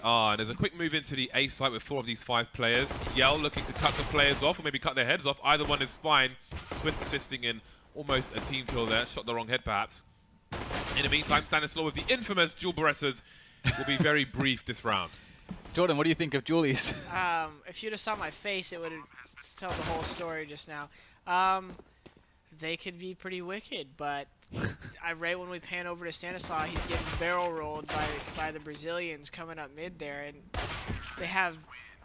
And there's a quick move into the A site with 4 of these 5 players. Yell looking to cut the players off, or maybe cut their heads off. Either one is fine. Twist assisting in almost a team kill there. Shot the wrong head, perhaps. In the meantime, Stanislaw with the infamous dual Baressas will be very brief this round. Jordan, what do you think of Julie's? If you'd have saw my face, it would have told the whole story just now. They could be pretty wicked, but right when we pan over to Stanislaw, he's getting barrel rolled by the Brazilians coming up mid there, and they have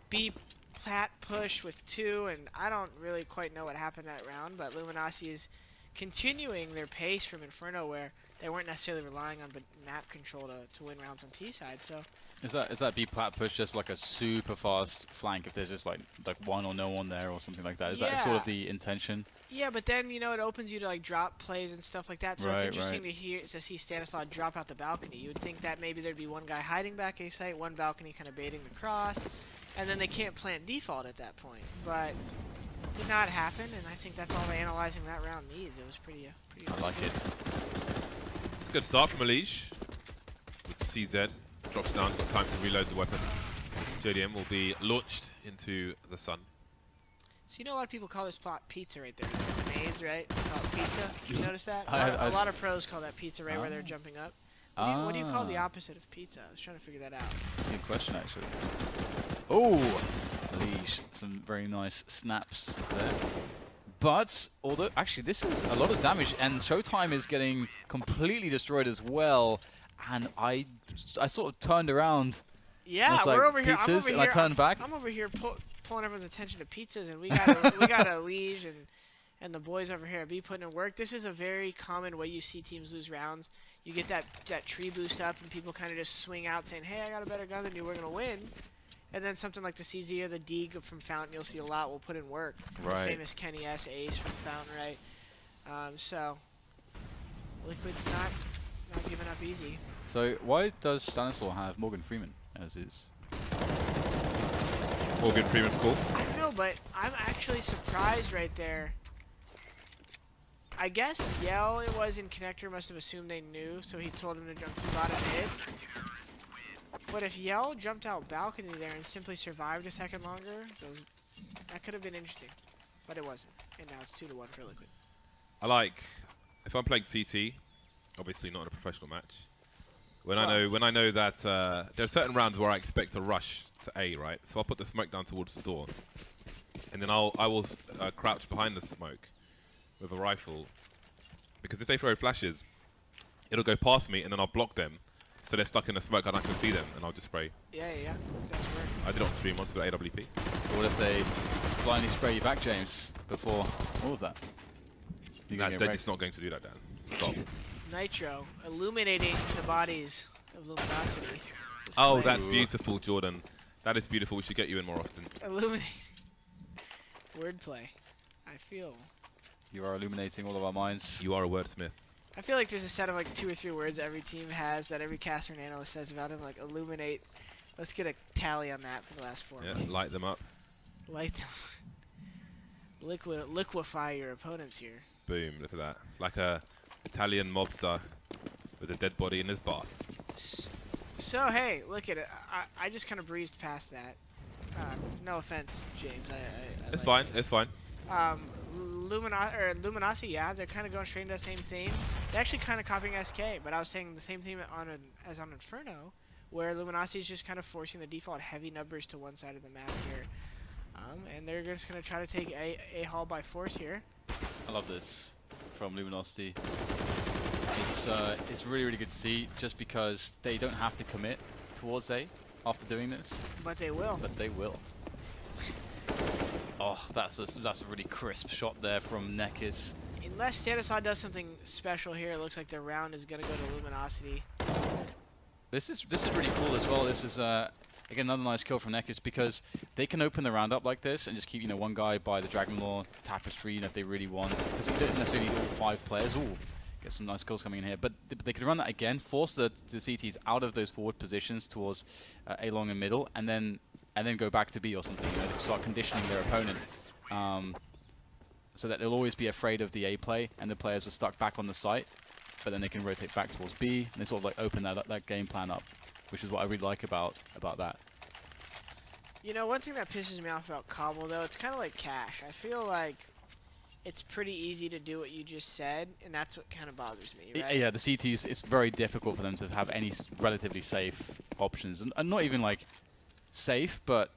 B plat push with 2, and I don't really quite know what happened that round, but Luminosity is continuing their pace from Inferno, where they weren't necessarily relying on map control to win rounds on T side. So Is that B plat push just like a super fast flank if there's just like one or no one there or something like that? Is that sort of the intention? Yeah, but then it opens you to like drop plays and stuff like that. So it's interesting to see Stanislaw drop out the balcony. You would think that maybe there'd be one guy hiding back A site, one balcony kind of baiting the cross, and then they can't plant default at that point. But did not happen, and I think that's all the analyzing that round needs. It was pretty. I like it. It's a good start from Alish. With CZ. Drops down, got time to reload the weapon. JDM will be launched into the sun. So a lot of people call this plot pizza right there. Grenades, right? Call it pizza. You notice that? A lot of pros call that pizza right where they're jumping up. What do you call the opposite of pizza? I was trying to figure that out. That's a good question, actually. Oh, Leash, some very nice snaps there. But, although, actually, this is a lot of damage, and Showtime is getting completely destroyed as well. And I sort of turned around. Yeah, like, we're over here. Pizzas, and I turned back. I'm over here pulling everyone's attention to pizzas, and we got a Liege and the boys over here be putting in work. This is a very common way you see teams lose rounds. You get that tree boost up, and people kind of just swing out saying, "Hey, I got a better gun than you. We're gonna win." And then something like the CZ or the Deeg from Fountain, you'll see a lot will put in work. Right. The famous Kenny S ace from Fountain, right? So Liquid's not giving up easy. So why does Stanislaw have Morgan Freeman as his? Morgan Freeman's cool. I don't know, but I'm actually surprised right there. I guess Yell it was in connector must have assumed they knew, so he told him to jump through bottom mid. But if Yell jumped out balcony there and simply survived a second longer, that could have been interesting. But it wasn't. And now it's 2-1 for Liquid. I like, if I'm playing CT, obviously not in a professional match, when I know that there are certain rounds where I expect a rush to A, right? So I'll put the smoke down towards the door, and then I will crouch behind the smoke with a rifle, because if they throw flashes, it'll go past me, and then I'll block them, so they're stuck in the smoke and I can see them, and I'll just spray. Yeah. That's work. I did it on stream once with AWP. What if they blindly spray you back, James, before all of that? They're just not going to do that, Dan. Stop. Nitro illuminating the bodies of Luminosity. Oh, that's beautiful, Jordan. That is beautiful. We should get you in more often. Illuminating. Wordplay. I feel. You are illuminating all of our minds. You are a wordsmith. I feel like there's a set of like 2 or 3 words every team has that every caster and analyst says about him, like illuminate. Let's get a tally on that for the last 4 months. Yeah, light them up. Light them. Liquefy your opponents here. Boom, look at that. Like a Italian mobster with a dead body in his bath. So, hey, look at it. I just kind of breezed past that. No offense, James. It's fine, it's fine. Luminosity, yeah, they're kind of going straight into the same theme. They're actually kind of copying SK, but I was saying the same theme as on Inferno, where Luminosity is just kind of forcing the default heavy numbers to one side of the map here. And they're just going to try to take A hall by force here. I love this from Luminosity. It's really, really good to see, just because they don't have to commit towards A after doing this. But they will. But they will. Oh, that's a really crisp shot there from Nekis. Unless Stanislaw does something special here, it looks like the round is going to go to Luminosity. This is really cool as well. This is again another nice kill from Nekis, because they can open the round up like this and just keep one guy by the Dragon Law tapestry, if they really want, because you don't necessarily need all 5 players. Ooh, get some nice kills coming in here, but they could run that again, force the CTs out of those forward positions towards A long and middle, and then go back to B or something. They start conditioning their opponent, so that they'll always be afraid of the A play, and the players are stuck back on the site. But then they can rotate back towards B, and they sort of like open that game plan up. which is what I really like about that. You know, one thing that pisses me off about Cobble, though, it's kind of like Cash. I feel like it's pretty easy to do what you just said, and that's what kind of bothers me, right? Yeah, the CTs, it's very difficult for them to have any relatively safe options, and not even like safe, but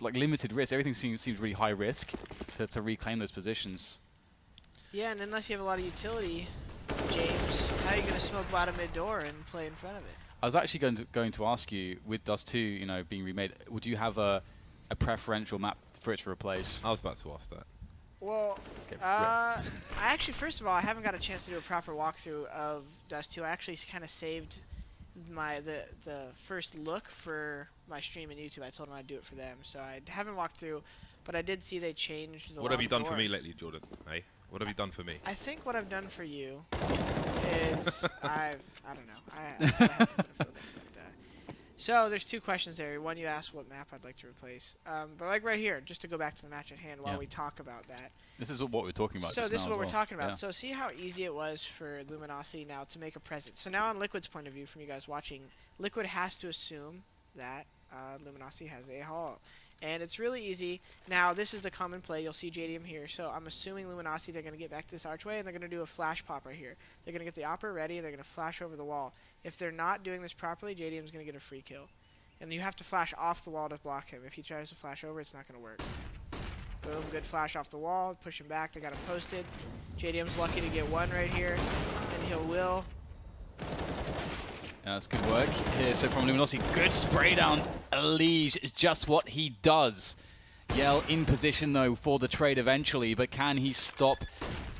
like limited risk. Everything seems really high risk to reclaim those positions. Yeah, and unless you have a lot of utility, James, how are you going to smoke bottom mid door and play in front of it? I was actually going to ask you, with Dust 2, you know, being remade, would you have a preferential map for it to replace? I was about to ask that. Well, Okay, I actually, first of all, I haven't got a chance to do a proper walkthrough of Dust 2. I actually kind of saved the first look for my stream and YouTube. I told them I'd do it for them, so I haven't walked through, but I did see they changed the What have you done door. for me lately, Jordan? Hey, what have you done for me? I think what I've done for you is I don't know. I have to put a field in, but, so there's two questions there. One, you asked what map I'd like to replace. But like right here, just to go back to the match at hand while we talk about that. This is what we're talking about. So just this is now what as we're well. talking about. Yeah. So see how easy it was for Luminosity now to make a presence. So now on Liquid's point of view, from you guys watching, Liquid has to assume that Luminosity has a Hall. And it's really easy. Now, this is the common play. You'll see JDM here. So I'm assuming Luminosity, they're going to get back to this archway, and they're going to do a flash pop right here. They're going to get the Opera ready, and they're going to flash over the wall. If they're not doing this properly, JDM's going to get a free kill. And you have to flash off the wall to block him. If he tries to flash over, it's not going to work. Boom, good flash off the wall. Push him back. They got him posted. JDM's lucky to get one right here, and he'll will. Yeah, that's good work here. So from Luminosity, good spray down. Elige is just what he does. Yell in position though for the trade eventually, but can he stop?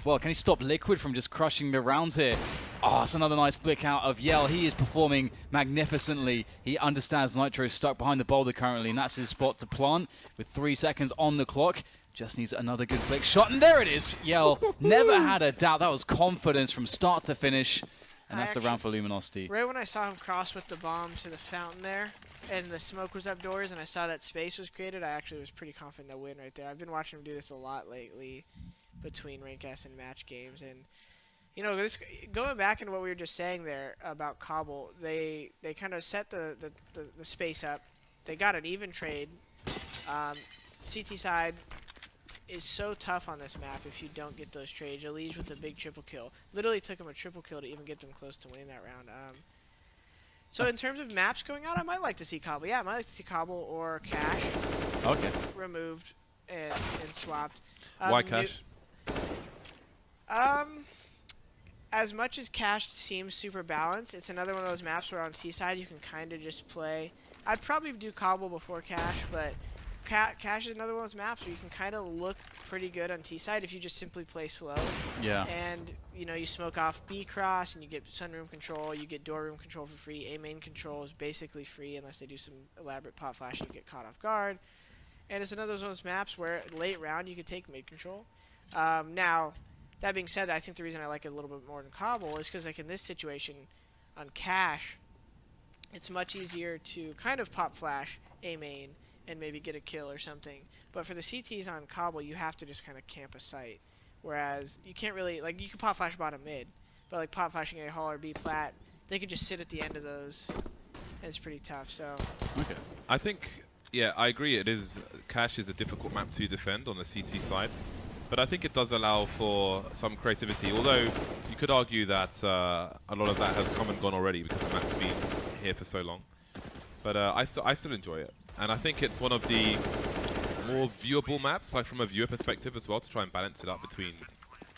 Well, can he stop Liquid from just crushing the rounds here? Oh, it's another nice flick out of Yell. He is performing magnificently. He understands Nitro is stuck behind the boulder currently, and that's his spot to plant with 3 seconds on the clock. Just needs another good flick shot, and there it is. Yell never had a doubt. That was confidence from start to finish. And that's the round for Luminosity. Right when I saw him cross with the bomb to the fountain there, and the smoke was up doors, and I saw that space was created, I actually was pretty confident they'll win right there. I've been watching him do this a lot lately between rank S and match games. And, you know, this, going back into what we were just saying there about Cobble, they kind of set the space up. They got an even trade. CT side is so tough on this map if you don't get those trades. Elige with a big triple kill. Literally took him a triple kill to even get them close to winning that round. So in terms of maps going out, I might like to see Cobble. Yeah, I might like to see Cobble or Cash removed and swapped. Why Cash? As much as Cash seems super balanced, it's another one of those maps where on T side you can kind of just play. I'd probably do Cobble before Cash, but Cash is another one of those maps where you can kind of look pretty good on T side if you just simply play slow. Yeah. And you know, you smoke off B cross and you get sunroom control, you get door room control for free. A main control is basically free unless they do some elaborate pop flash and you get caught off guard. And it's another one of those maps where late round you could take mid control. Now, that being said, I think the reason I like it a little bit more than Cobble is because, like in this situation, on Cash, it's much easier to kind of pop flash A main and maybe get a kill or something. But for the CTs on Cobble, you have to just kind of camp a site. Whereas you can't really, like, you can pop flash bottom mid, but like pop flashing A hall or B plat, they could just sit at the end of those, and it's pretty tough. So. Okay. I think, yeah, I agree. It is Cash is a difficult map to defend on the CT side, but I think it does allow for some creativity. Although you could argue that a lot of that has come and gone already because the map's been here for so long. But I still enjoy it, and I think it's one of the more viewable maps, like from a viewer perspective as well, to try and balance it up between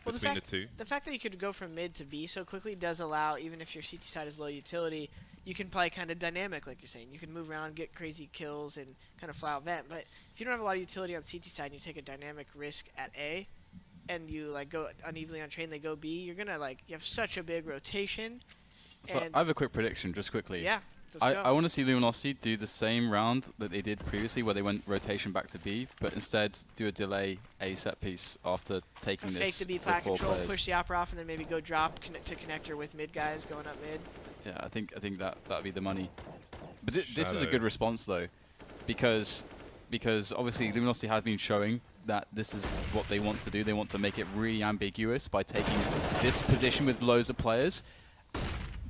the two. The fact that you could go from mid to B so quickly does allow, even if your CT side is low utility, you can play kind of dynamic, like you're saying. You can move around, get crazy kills, and kind of fly out vent. But if you don't have a lot of utility on CT side and you take a dynamic risk at A, and you like go unevenly on train, they go B, you're gonna you have such a big rotation. So I have a quick prediction, just quickly. Yeah. I want to see Luminosity do the same round that they did previously, where they went rotation back to B, but instead do a delay A set piece after taking this. Fake the B plat with 4 control, players. push the opera off, and then maybe go drop to connector with mid guys going up mid. Yeah, I think that'd be the money. But this is a good response though, because obviously Luminosity has been showing that this is what they want to do. They want to make it really ambiguous by taking this position with loads of players.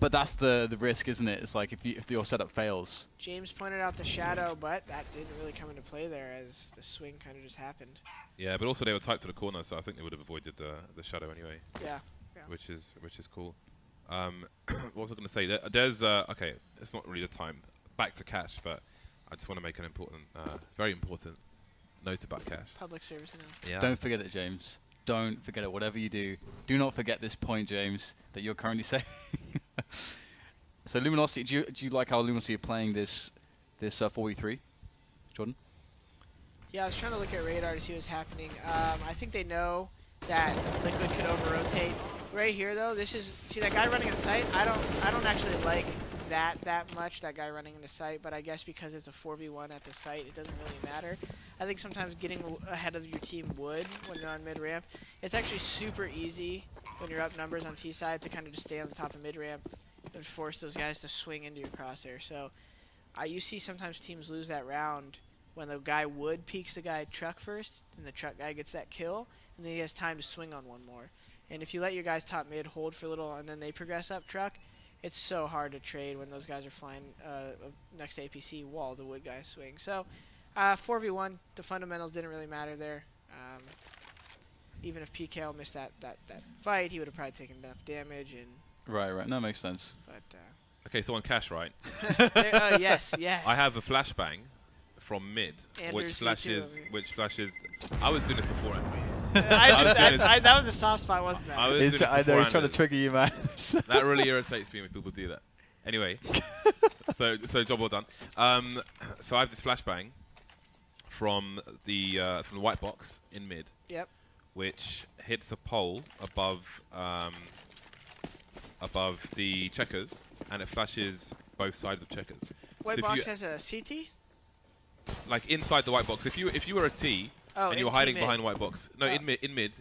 But that's the risk, isn't it? It's like if your setup fails. James pointed out the shadow, but that didn't really come into play there as the swing kind of just happened. Yeah, but also they were tight to the corner, so I think they would have avoided the shadow anyway. Yeah. Which is cool. What was I going to say? There's okay, it's not really the time. Back to Cash, but I just want to make an important, very important note about Cash. Public service now. Yeah. Don't forget it, James. Don't forget it. Whatever you do, do not forget this point, James, that you're currently saying. So Luminosity, do you like how Luminosity are playing this 4v3, Jordan? Yeah, I was trying to look at radar to see what's happening. I think they know that Liquid could over-rotate. Right here, though, this is... See, that guy running in sight? I don't actually like that much, that guy running into sight, but I guess because it's a 4v1 at the site, it doesn't really matter. I think sometimes getting ahead of your team would when you're on mid-ramp. It's actually super easy when you're up numbers on T-side to kind of just stay on the top of mid-ramp and force those guys to swing into your crosshair. So you see sometimes teams lose that round when the guy wood peeks the guy truck first, and the truck guy gets that kill, and then he has time to swing on one more. And if you let your guys top mid hold for a little and then they progress up truck, it's so hard to trade when those guys are flying next to APC while the wood guys swing. So 4v1, the fundamentals didn't really matter there. Even if PKL missed that fight, he would have probably taken enough damage. And Right. No, makes sense. But Okay, so on Cash, right? yes. I have a flashbang from mid, Anders, me too, which flashes. I was doing this before Anders. that was a soft spot, wasn't that? I was doing this I know before he's trying to Anders. trigger you, man. That really irritates me when people do that. Anyway, so job well done. So I have this flashbang from the white box in mid. Yep. Which hits a pole above the checkers, and it flashes both sides of checkers. White so box has a CT? Like inside the white box. If you were a T and you were hiding behind white box, no, in mid, in mid.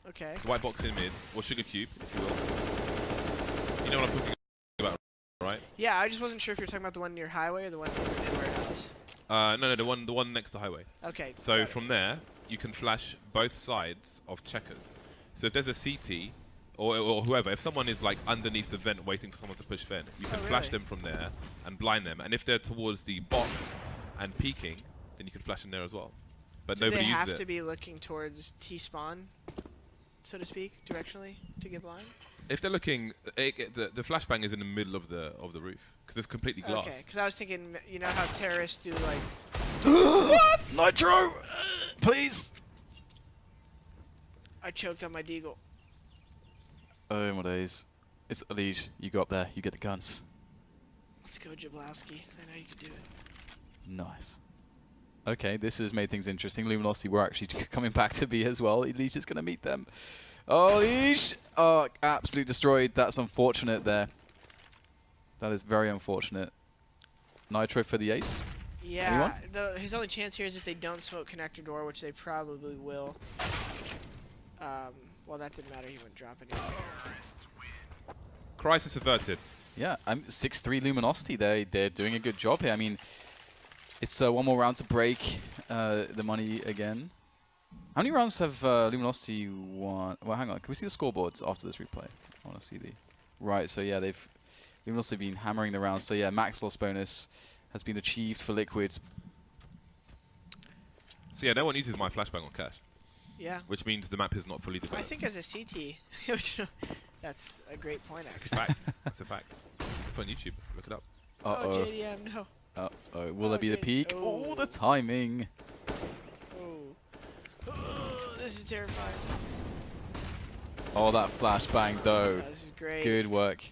Okay. The white box in mid, or sugar cube, if you will. You know what I'm talking about, right? Yeah, I just wasn't sure if you're talking about the one near highway or the one in warehouse. No, the one next to highway. Okay. So from there, you can flash both sides of checkers. So if there's a CT or whoever, if someone is like underneath the vent waiting for someone to push vent, you can flash them from there and blind them. And if they're towards the box and peeking, then you can flash them there as well. But so nobody they uses it. have to be looking towards T-spawn, so to speak, directionally to get blind? If they're looking, the flashbang is in the middle of the roof because it's completely glass. Okay, because I was thinking, you know how terrorists do like... What? Nitro! Please! I choked on my deagle. Oh my days. It's Elige. You go up there. You get the guns. Let's go, Jablowski. I know you can do it. Nice. Okay, this has made things interesting. Luminosity were actually coming back to B as well. Elige is going to meet them. Oh, Elige! Oh, absolutely destroyed. That's unfortunate there. That is very unfortunate. Nitro for the ace. Yeah, his only chance here is if they don't smoke connector door, which they probably will. Well, that didn't matter. He wouldn't drop anything. Crisis averted. Yeah, 6-3 Luminosity. They're doing a good job here. I mean, it's one more round to break the money again. How many rounds have Luminosity won? Well, hang on. Can we see the scoreboards after this replay? I want to see the... Right, so yeah, they've Luminosity been hammering the rounds. So yeah, max loss bonus has been achieved for Liquid. So yeah, no one uses my flashbang on Cash. Yeah. Which means the map is not fully developed. I think as a CT, which that's a great point, That's a actually. fact. That's a fact. It's on YouTube. Look it up. Uh-oh. Oh, JDM, no. Uh-oh. Will there be the peak? Oh, the timing. Oh, this is terrifying. Oh, that flashbang, though. This is great. Good work.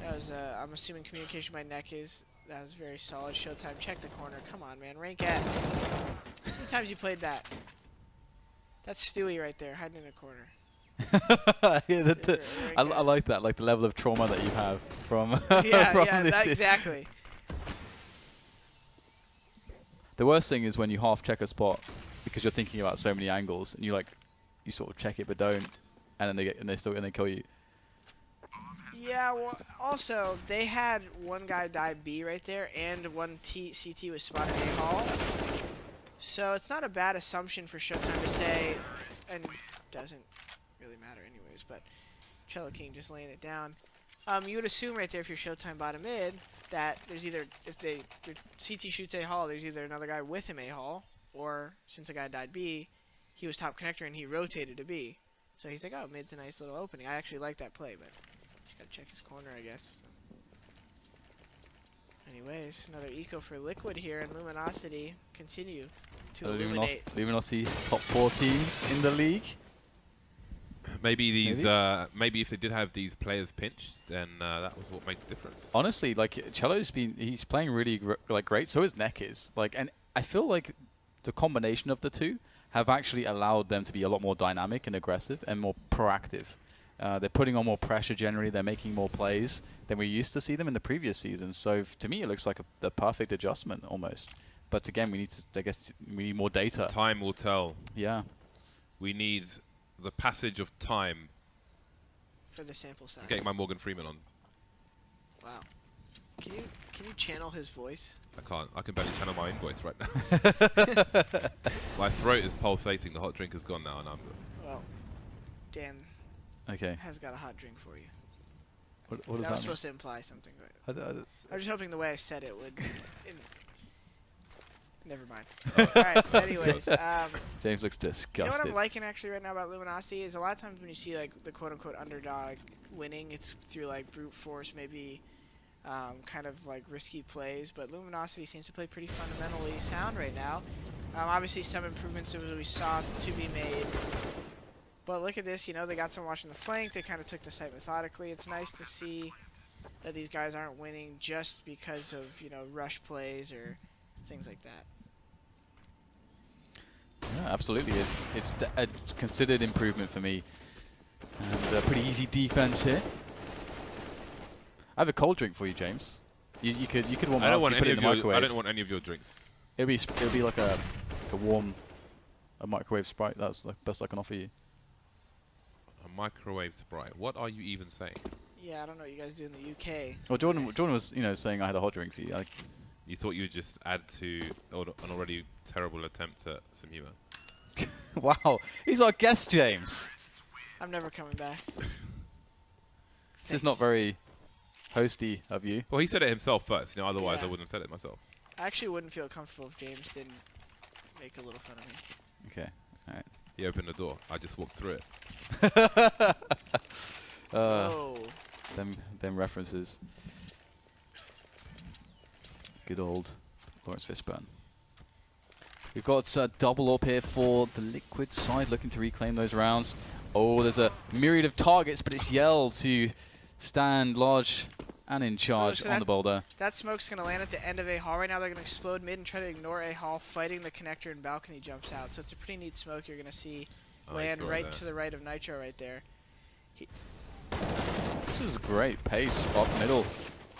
That was, I'm assuming communication by neck is, that was very solid. Showtime, check the corner. Come on, man. Rank S. How many times you played that? That's Stewie right there, hiding in a corner. I like that, like the level of trauma that you have from. Yeah, from yeah, that exactly. The worst thing is when you half check a spot because you're thinking about so many angles and you sort of check it but don't, and then they kill you. Yeah, well, also, they had one guy die B right there, and one CT was spotted A hall. So it's not a bad assumption for Showtime to say, and doesn't really matter anyways, but Cello King just laying it down. You would assume right there if you're Showtime bottom mid that there's either if your CT shoots A hall, there's either another guy with him A hall, or since a guy died B, he was top connector and he rotated to B. So he's like, oh, mid's a nice little opening. I actually like that play, but just gotta check his corner, I guess. Anyways, another eco for Liquid here, and Luminosity continue to illuminate. Luminosity top 14 in the league. Maybe these, maybe if they did have these players pinched, then that was what made the difference. Honestly, like he's playing really great. So is Neck is and I feel like the combination of the two have actually allowed them to be a lot more dynamic and aggressive and more proactive. They're putting on more pressure generally. They're making more plays than we used to see them in the previous seasons. So to me, it looks like the perfect adjustment almost. But again, we need to, I guess, we need more data. Time will tell. Yeah. We need the passage of time. For the sample size. I'm getting my Morgan Freeman on. Wow. Can you channel his voice? I can't. I can barely channel my own voice right now. My throat is pulsating. The hot drink is gone now, and I'm. Well, Dan. Okay. Has got a hot drink for you. What does That was that supposed to imply something, but I was just hoping the way I said it would. Never mind. All right. Anyways, James looks you know disgusted. what I'm liking actually right now about Luminosity is a lot of times when you see like the quote-unquote underdog winning, it's through like brute force, maybe kind of like risky plays. But Luminosity seems to play pretty fundamentally sound right now. Obviously, some improvements that we saw to be made. But look at this, you know, they got someone watching the flank. They kind of took the site methodically. It's nice to see that these guys aren't winning just because of, you know, rush plays or things like that. Yeah, absolutely. It's a considered improvement for me. And a pretty easy defense here. I have a cold drink for you, James. You could warm it up. Put it in the microwave. I don't want any of your drinks. It'll be like a warm microwave Sprite. That's the best I can offer you. A microwave Sprite. What are you even saying? Yeah, I don't know what you guys do in the UK. Well, Jordan was saying I had a hot drink for you. You thought you would just add to an already terrible attempt at some humor. Wow, he's our guest, James. I'm never coming back. This is not very hosty of you. Well, he said it himself first. You know, otherwise Yeah. I wouldn't have said it myself. I actually wouldn't feel comfortable if James didn't make a little fun of me. Okay, all right. He opened the door. I just walked through it. Oh. Them references. Good old Lawrence Fishburne. We've got double up here for the Liquid side, looking to reclaim those rounds. Oh, there's a myriad of targets, but it's Yell to stand large and in charge so on the boulder. That smoke's going to land at the end of A hall right now. They're going to explode mid and try to ignore A hall, fighting the connector, and balcony jumps out. So it's a pretty neat smoke you're going to see land right to the right of Nitro right there. This is great pace up middle.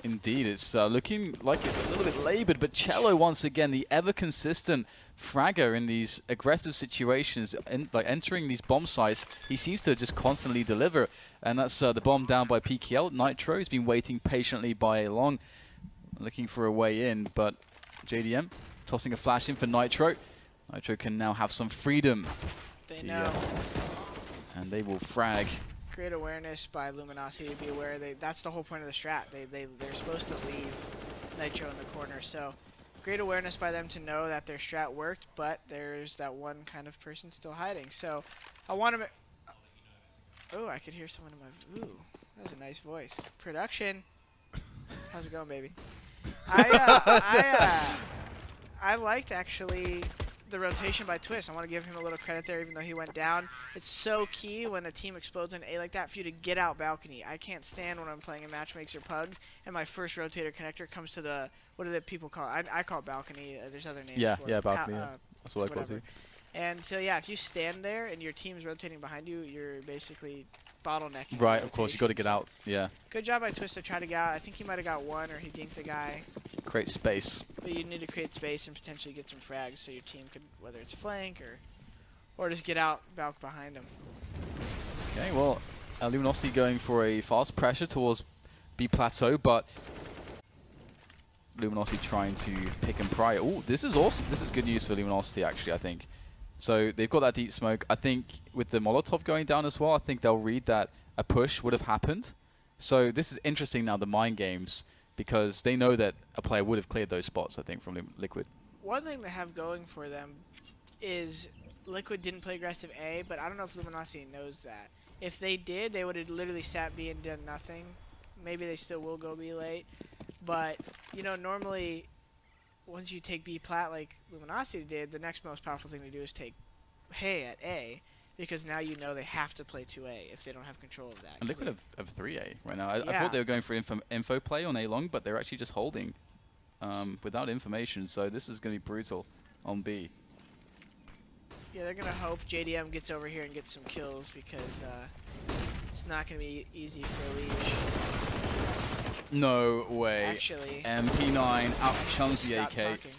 Indeed, it's looking like it's a little bit labored, but Cello once again, the ever-consistent fragger in these aggressive situations, like entering these bomb sites, he seems to just constantly deliver. And that's the bomb down by PKL. Nitro has been waiting patiently by A long, looking for a way in, but JDM tossing a flash in for Nitro. Nitro can now have some freedom. They know. And they will frag. Great awareness by Luminosity to be aware. That's the whole point of the strat. They're supposed to leave Nitro in the corner. So great awareness by them to know that their strat worked, but there's that one kind of person still hiding. So I want to... Oh, I could hear someone in my... Ooh, that was a nice voice. Production. How's it going, baby? I liked, actually, the rotation by Twist. I want to give him a little credit there, even though he went down. It's so key when a team explodes in A like that for you to get out balcony. I can't stand when I'm playing a matchmakes or pugs, and my first rotator connector comes to the... What do the people call it? I call it balcony. There's other names for it. Yeah, balcony. That's what I call it. And so, yeah, if you stand there and your team's rotating behind you, you're basically bottlenecking. Right, of course, you got to get out. Yeah. Good job by Twist to try to get out. I think he might have got one, or he dinked the guy. Create space. But you need to create space and potentially get some frags so your team could, whether it's flank or just get out, balk behind him. Okay, well, Luminosity going for a fast pressure towards B plateau, but Luminosity trying to pick and pry. Oh, this is awesome. This is good news for Luminosity, actually, I think. So they've got that deep smoke. I think with the Molotov going down as well, I think they'll read that a push would have happened. So this is interesting now, the mind games, because they know that a player would have cleared those spots, I think, from Liquid. One thing they have going for them is Liquid didn't play aggressive A, but I don't know if Luminosity knows that. If they did, they would have literally sat B and done nothing. Maybe they still will go B late. But, you know, normally, once you take B plat like Luminosity did, the next most powerful thing to do is take Hey at A, because now you know they have to play 2A if they don't have control of that. And Liquid have 3A right now. I Yeah. thought they were going for info play on A long, but they're actually just holding without information. So this is going to be brutal on B. Yeah, they're going to hope JDM gets over here and gets some kills, because it's not going to be easy for Liege. No way. Actually, MP9 outchums the stop AK. talking.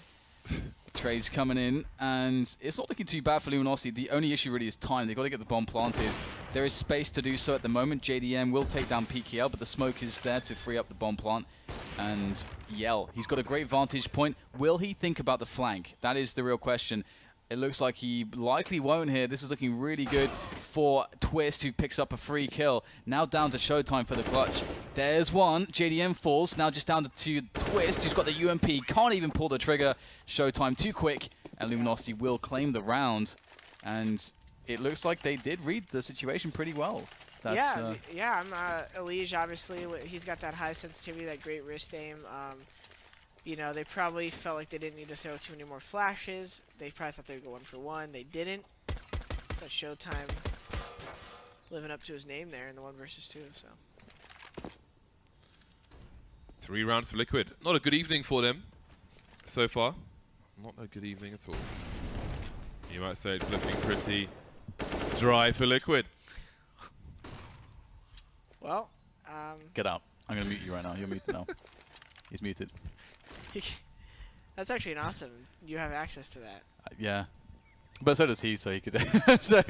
Trades coming in, and it's not looking too bad for Luminosity. The only issue really is time. They've got to get the bomb planted. There is space to do so at the moment. JDM will take down PKL, but the smoke is there to free up the bomb plant. And Yell, he's got a great vantage point. Will he think about the flank? That is the real question. It looks like he likely won't here. This is looking really good for Twist, who picks up a free kill. Now down to Showtime for the clutch. There's one. JDM falls. Now just down to Twist, who's got the UMP. Can't even pull the trigger. Showtime too quick. And Luminosity will claim the round. And it looks like they did read the situation pretty well. That's, yeah. Elige, obviously, he's got that high sensitivity, that great wrist aim. You know, they probably felt like they didn't need to throw too many more flashes. They probably thought they would go 1 for 1. They didn't. But Showtime living up to his name there in the 1 versus 2. So 3 rounds for Liquid. Not a good evening for them so far. Not a good evening at all. You might say it's looking pretty dry for Liquid. well, Get out. I'm going to mute you right now. You're muted now. He's muted. that's actually an awesome. You have access to that. Yeah. But so does he, so he could. So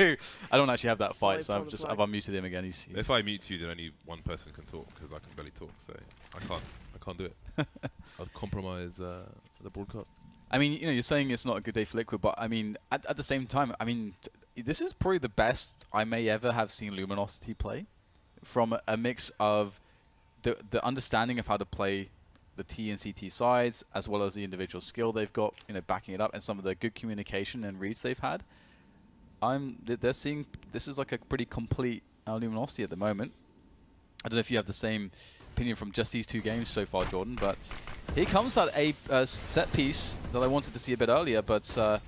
I don't actually have that fight, so pull I've the I've plug. unmuted him again. He's If I mute you, then only one person can talk, because I can barely talk, so I can't do it. I'd compromise the broadcast. I mean, you know, you're saying it's not a good day for Liquid, but I mean, at the same time, I mean, this is probably the best I may ever have seen Luminosity play, from a mix of the understanding of how to play the T and CT sides, as well as the individual skill they've got, you know, backing it up, and some of the good communication and reads they've had. They're seeing this is like a pretty complete Luminosity at the moment. I don't know if you have the same opinion from just these 2 games so far, Jordan, but here comes that set piece that I wanted to see a bit earlier, but yeah,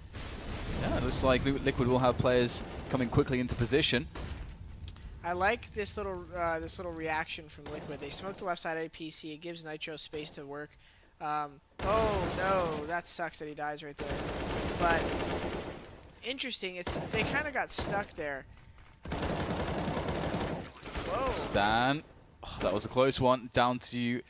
it looks like Liquid will have players coming quickly into position. I like this little reaction from Liquid. They smoked the left side of the PC. It gives Nitro space to work. Oh no, that sucks that he dies right there. But interesting. They kind of got stuck there. Whoa. Stan, oh, that was a close one. Down to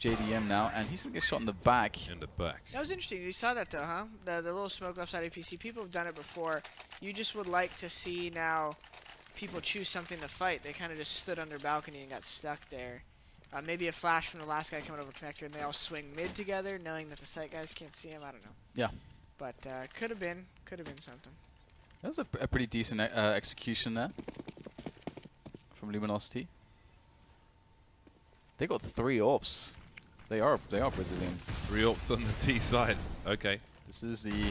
JDM now, and he's gonna get shot in the back. In the back. That was interesting. You saw that though, huh? The little smoke left side of the PC. People have done it before. You just would like to see now people choose something to fight. They kind of just stood under balcony and got stuck there. Maybe a flash from the last guy coming over connector, and they all swing mid together, knowing that the site guys can't see him. I don't know. Yeah. But could have been something. That was a pretty decent execution there from Luminosity. They got 3 AWPs. They are Brazilian. 3 AWPs on the T side. Okay. This is the.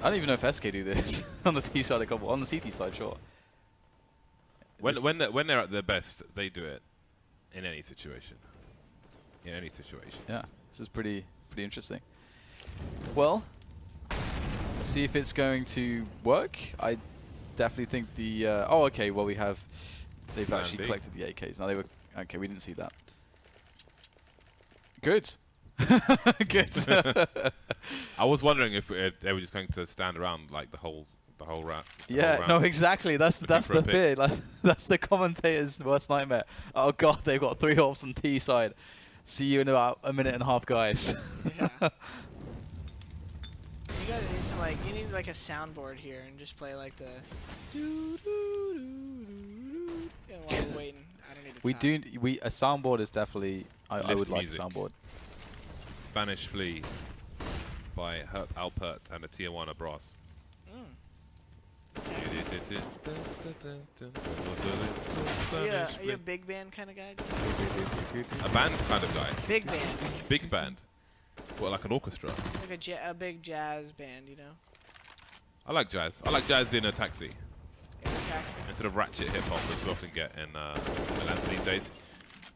I don't even know if SK do this on the T side. A couple on the CT side, sure. When they're at their best, they do it in any situation. In any situation. Yeah, this is pretty interesting. Well, let's see if it's going to work. I definitely think the. Oh, okay. Well, they've Plan actually B. collected the AKs. Now they were. Okay, we didn't see that. Good. Good. I was wondering if they were just going to stand around like the whole round. Yeah, no, exactly. That's Looking for a the fear. That's the commentator's worst nightmare. Oh god, they've got 3 AWPs on T side. See you in about a minute and a half, guys. Yeah. You gotta need some you need like a soundboard here and just play like the. And while we're waiting, I don't need a time. A soundboard is definitely. I Lift would like a music. soundboard. Spanish Flea by Alpert and a tier 1 of Brass. Mm. Are you a big band kind of guy? A band's kind of guy. Big band. Big band. What, like an orchestra? Like a big jazz band, you know? I like jazz. I like jazz in a taxi. In a taxi. Instead of ratchet hip hop, which we often get in Atlanta these days.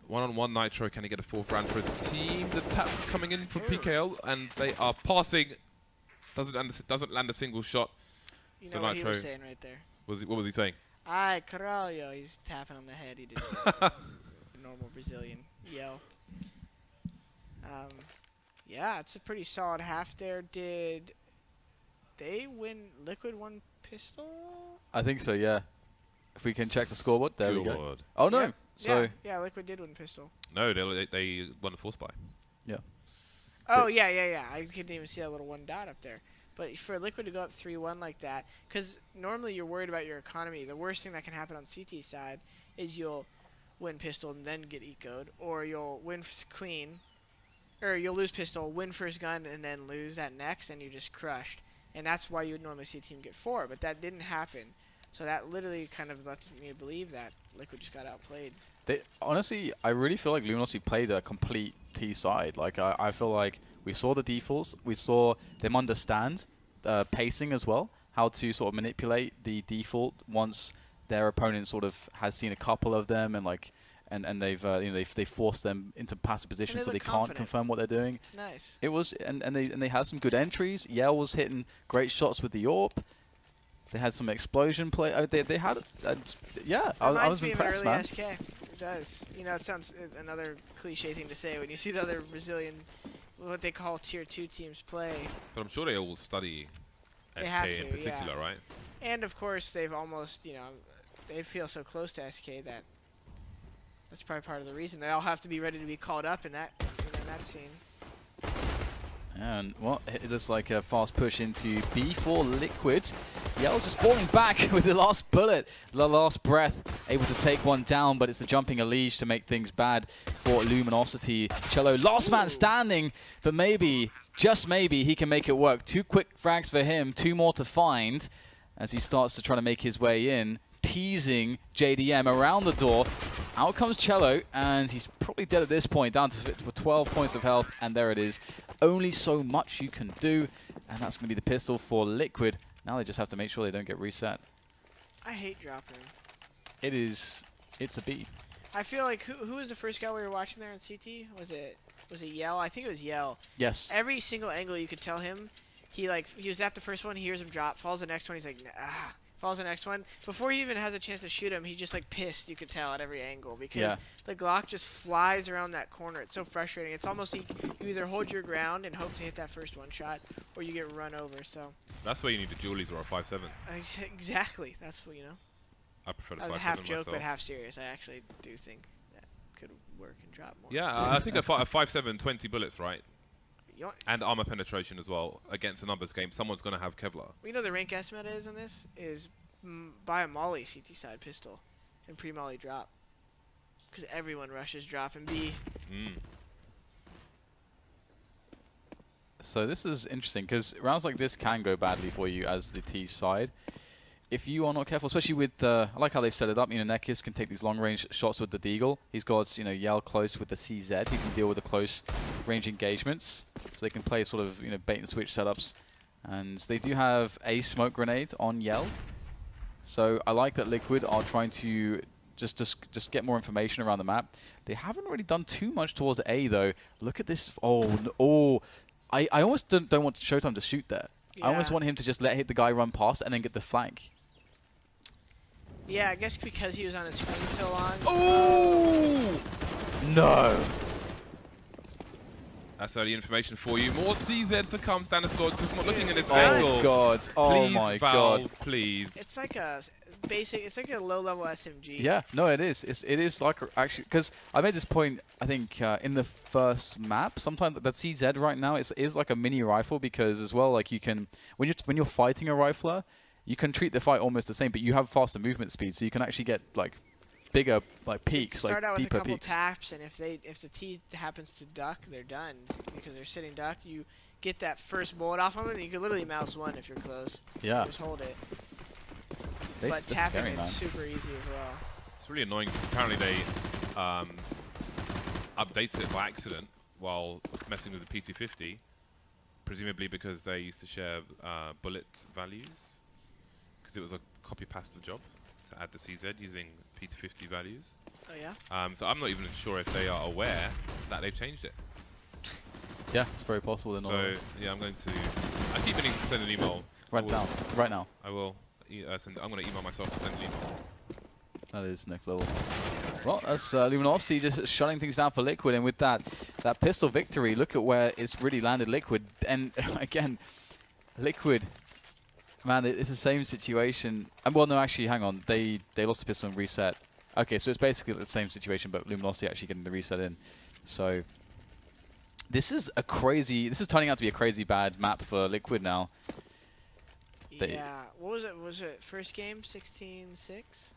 One-on-one Nitro, can he get a 4th round for his team? The taps coming in from PKL, and they are passing. Doesn't land a single shot. You So know what he Nitro, was saying right there. what was he saying? Ay, caralho. He's tapping on the head. He did the normal Brazilian yell. Yeah, it's a pretty solid half there. Did they win? Liquid won pistol? I think so, yeah. If we can check the scoreboard, there we go. Good. Oh no, Yeah, so yeah, Liquid did win pistol. No, they won the 4th spy. Oh yeah. I couldn't even see that little 1 dot up there. But for Liquid to go up 3-1 like that, because normally you're worried about your economy. The worst thing that can happen on CT side is you'll win pistol and then get eco'd, or you'll win clean, or you'll lose pistol, win first gun, and then lose that next, and you're just crushed. And that's why you would normally see a team get 4, but that didn't happen. So that literally kind of lets me believe that Liquid just got outplayed. Honestly, I really feel like Luminosity played a complete T side. Like I feel like we saw the defaults, we saw them understand pacing as well, how to sort of manipulate the default once their opponent sort of has seen a couple of them, and like and they've they forced them into passive position so they can't confirm what they're doing. It's nice. It was and they had some good entries. Yale was hitting great shots with the AWP. They had some explosion play. They had, yeah. I was impressed, man. SK. It does. You know, it sounds another cliche thing to say when you see the other Brazilian, what they call tier 2 teams play. But I'm sure they all study They SK have in to, particular, yeah. right? And of course, they've almost, they feel so close to SK that that's probably part of the reason. They all have to be ready to be called up in that scene. And well, it looks like a fast push into B for Liquid. Yell's just falling back with the last bullet, the last breath, able to take one down, but it's a jumping Elige to make things bad for Luminosity. Cello, last man standing, but maybe, just maybe, he can make it work. 2 quick frags for him, 2 more to find as he starts to try to make his way in, teasing JDM around the door. Out comes Cello, and he's probably dead at this point, down to 12 points of health, and there it is. Only so much you can do, and that's going to be the pistol for Liquid. Now they just have to make sure they don't get reset. I hate dropping. It's a B. I feel like who was the first guy we were watching there in CT? Was it Yell? I think it was Yell. Yes. Every single angle you could tell him, he was at the first one, he hears him drop, falls the next one, he's like, ah. Falls the next one. Before he even has a chance to shoot him, he's just like pissed, you could tell at every angle, because the Glock just flies around that corner. It's so frustrating. It's almost like you either hold your ground and hope to hit that first one shot, or you get run over. So That's where you need the Julies or a 5.7. exactly. That's what, I prefer the 5.7 That was a half joke, myself. but half serious. I actually do think that could work and drop more. Yeah, I think a 5.7, 20 bullets, right? You know, And armor penetration as well. Against a numbers game, someone's going to have Kevlar. the rank estimate is in this is buy a Molly CT side pistol and pre-Molly drop, because everyone rushes drop and B. So this is interesting, because rounds like this can go badly for you as the T side. If you are not careful, especially with, I like how they've set it up, Nekis can take these long-range shots with the Deagle. He's got, Yell close with the CZ. He can deal with the close-range engagements. So they can play sort of, bait-and-switch setups. And they do have a smoke grenade on Yell. So I like that Liquid are trying to just get more information around the map. They haven't really done too much towards A, though. Look at this. Oh. I almost don't want Showtime to shoot there. Yeah. I almost want him to just hit the guy run past and then get the flank. Yeah, I guess because he was on his screen so long. Oh! No. That's early information for you. More CZs to come. Stanislaw just not looking at this Oh angle. God. Oh Please, my Valve, God. please. It's like a basic. It's like a low-level SMG. Yeah, no, it is. It is like actually, because I made this point. I think in the first map, sometimes that CZ right now is like a mini rifle, because as well, like you can when you're fighting a rifler, you can treat the fight almost the same, but you have faster movement speed, so you can actually get like bigger peaks, Start out with deeper a couple peaks. taps, and if the T happens to duck, they're done, because they're sitting duck. You get that first bullet off of them, and you can literally mouse one if you're close. Yeah. Just hold it. but tapping it's super easy as well. It's really annoying. Apparently they updated it by accident while messing with the P250, presumably because they used to share bullet values, because it was a copy pasta job to add the CZ using P250 values. Oh yeah? So I'm not even sure if they are aware that they've changed it. Yeah, it's very possible. They're not. So yeah, I'm going to. I keep meaning to send an email. Right now. Right now. I will. I'm going to email myself to send an email. That is next level. Well, that's Luminosity just shutting things down for Liquid, and with that pistol victory, look at where it's really landed Liquid. And again, Liquid, man, it's the same situation. Well, no, actually, hang on. They lost the pistol and reset. Okay, so it's basically the same situation, but Luminosity actually getting the reset in. So this is turning out to be a crazy bad map for Liquid now. Yeah. What was it? Was it first game 16-6?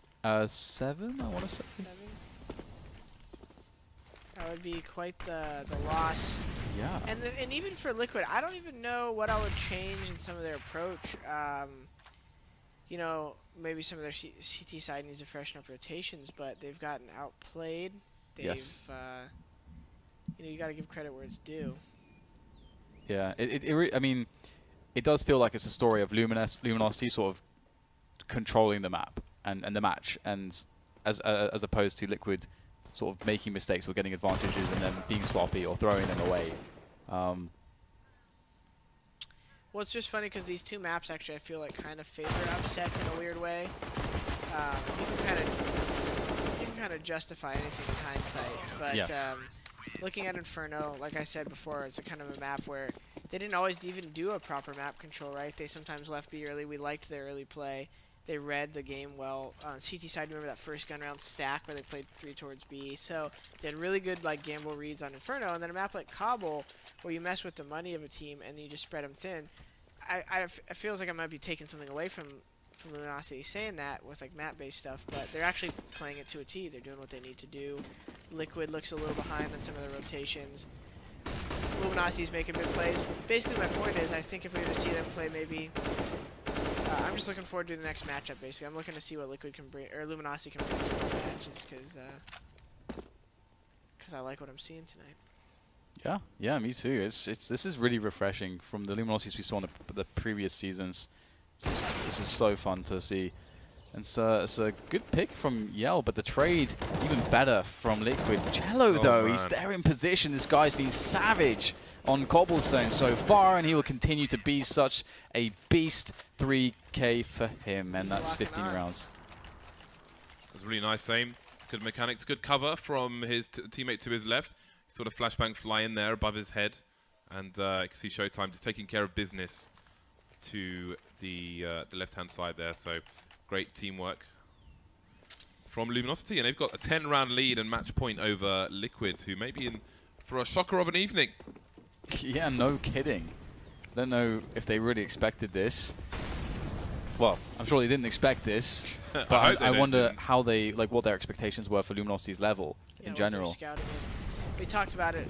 7, I want to say. 7? That would be quite the loss. Yeah. And even for Liquid, I don't even know what I would change in some of their approach. You know, maybe some of their CT side needs to freshen up rotations, but they've gotten outplayed. They've, yes. You know, you got to give credit where it's due. Yeah. I mean, it does feel like it's a story of Luminosity sort of controlling the map and the match, and as opposed to Liquid sort of making mistakes or getting advantages and then being sloppy or throwing them away. Well, it's just funny because these two maps actually I feel like kind of favor upsets in a weird way. You can kind of justify anything in hindsight, but yes. Looking at Inferno, like I said before, it's a kind of a map where they didn't always even do a proper map control, right? They sometimes left B early. We liked their early play. They read the game well. On CT side, remember that first gun round stack where they played 3 towards B? So they had really good like gamble reads on Inferno, and then a map like Cobble where you mess with the money of a team and you just spread them thin. It feels like I might be taking something away from Luminosity saying that with like map-based stuff, but they're actually playing it to a T. They're doing what they need to do. Liquid looks a little behind on some of the rotations. Luminosity's making good plays. Basically, my point is, I think if we were to see them play, maybe I'm just looking forward to the next matchup. Basically, I'm looking to see what Liquid can bring or Luminosity can bring to the matches, because I like what I'm seeing tonight. Yeah, me too. This is really refreshing from the Luminosities we saw in the previous seasons. This is so fun to see. And it's a good pick from Yell, but the trade even better from Liquid. Cello, though, he's there in position. This guy's been savage on Cobblestone so far, and he will continue to be such a beast. 3K for him, and that's 15 rounds. It was really nice aim. Good mechanics, good cover from his teammate to his left. Sort of flashbang fly in there above his head, and you can see Showtime just taking care of business to the left-hand side there. So great teamwork from Luminosity, and they've got a 10-round lead and match point over Liquid, who may be in for a shocker of an evening. Yeah, no kidding. I don't know if they really expected this. Well, I'm sure they didn't expect this, but I wonder how what their expectations were for Luminosity's level in general. Scouting is. We talked about it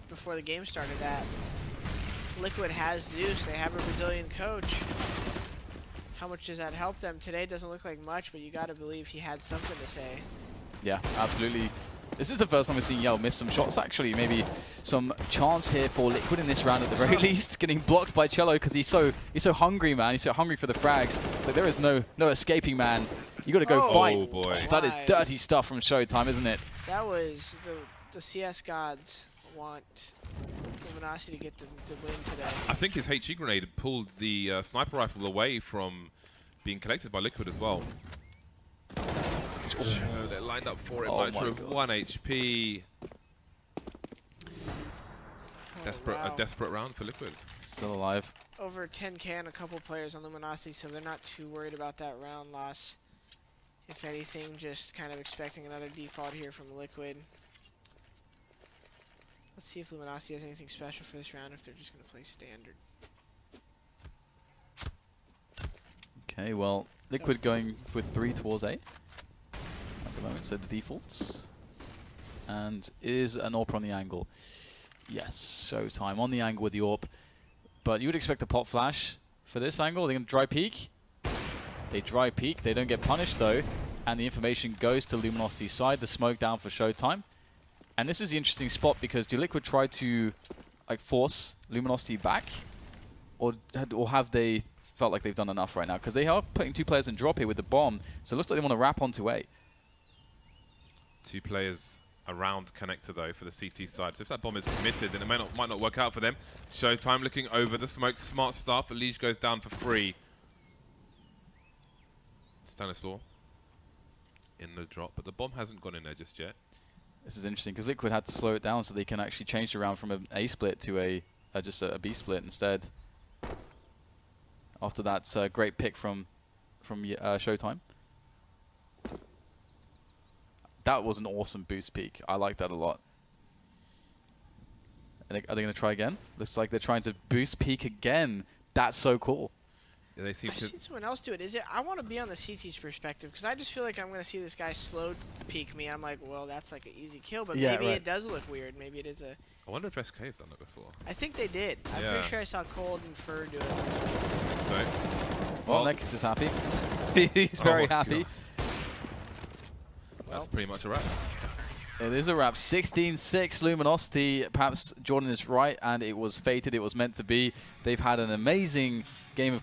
before the game started, that Liquid has Zeus. They have a Brazilian coach. How much does that help them? Today doesn't look like much, but you got to believe he had something to say. Yeah, absolutely. This is the first time we've seen Yell miss some shots, actually. Maybe some chance here for Liquid in this round at the very least. Getting blocked by Cello because he's so hungry, man. He's so hungry for the frags. But there is no escaping, man. You got to go fight. Oh, boy. That is dirty stuff from Showtime, isn't it? That was the CS gods want Luminosity to get the win today. I think his HE grenade pulled the sniper rifle away from being collected by Liquid as well. Oh, they're lined up for it. Nitro with 1 HP. A desperate round for Liquid. Still alive. Over 10K on a couple players on Luminosity, so they're not too worried about that round loss. If anything, just kind of expecting another default here from Liquid. Let's see if Luminosity has anything special for this round, if they're just going to play standard. Okay, well, Liquid going with 3 towards A at the moment, so the defaults. And is an AWP on the angle. Yes, Showtime on the angle with the AWP. But you would expect a pop flash for this angle. Are they going to dry peek? They dry peek. They don't get punished, though. And the information goes to Luminosity's side. The smoke down for Showtime. And this is the interesting spot because do Liquid try to like force Luminosity back? Or have they felt like they've done enough right now? Because they are putting 2 players in drop here with the bomb. So it looks like they want to wrap onto A. 2 players around connector though for the CT side. So if that bomb is committed, then it might not work out for them. Showtime looking over the smoke. Smart stuff. Elige goes down for free. Stanislaw in the drop, but the bomb hasn't gone in there just yet. This is interesting because Liquid had to slow it down so they can actually change the round from an A split to just a B split instead. After that great pick from Showtime. That was an awesome boost peak. I like that a lot. Are they going to try again? Looks like they're trying to boost peak again. That's so cool. Yeah, they seem I've to. seen someone else do it. Is it? I want to be on the CT's perspective because I just feel like I'm going to see this guy slow peek me. I'm like, well, that's like an easy kill, but Yeah, maybe right. it does look weird. Maybe it is a. I wonder if SK have done it before. I think they did. I'm Yeah. pretty sure I saw Cold and Fur do it. So. Well, Nekis is happy. He's very happy. That's pretty much a wrap. It is a wrap. 16-6 Luminosity. Perhaps Jordan is right, and it was fated. It was meant to be. They've had an amazing game of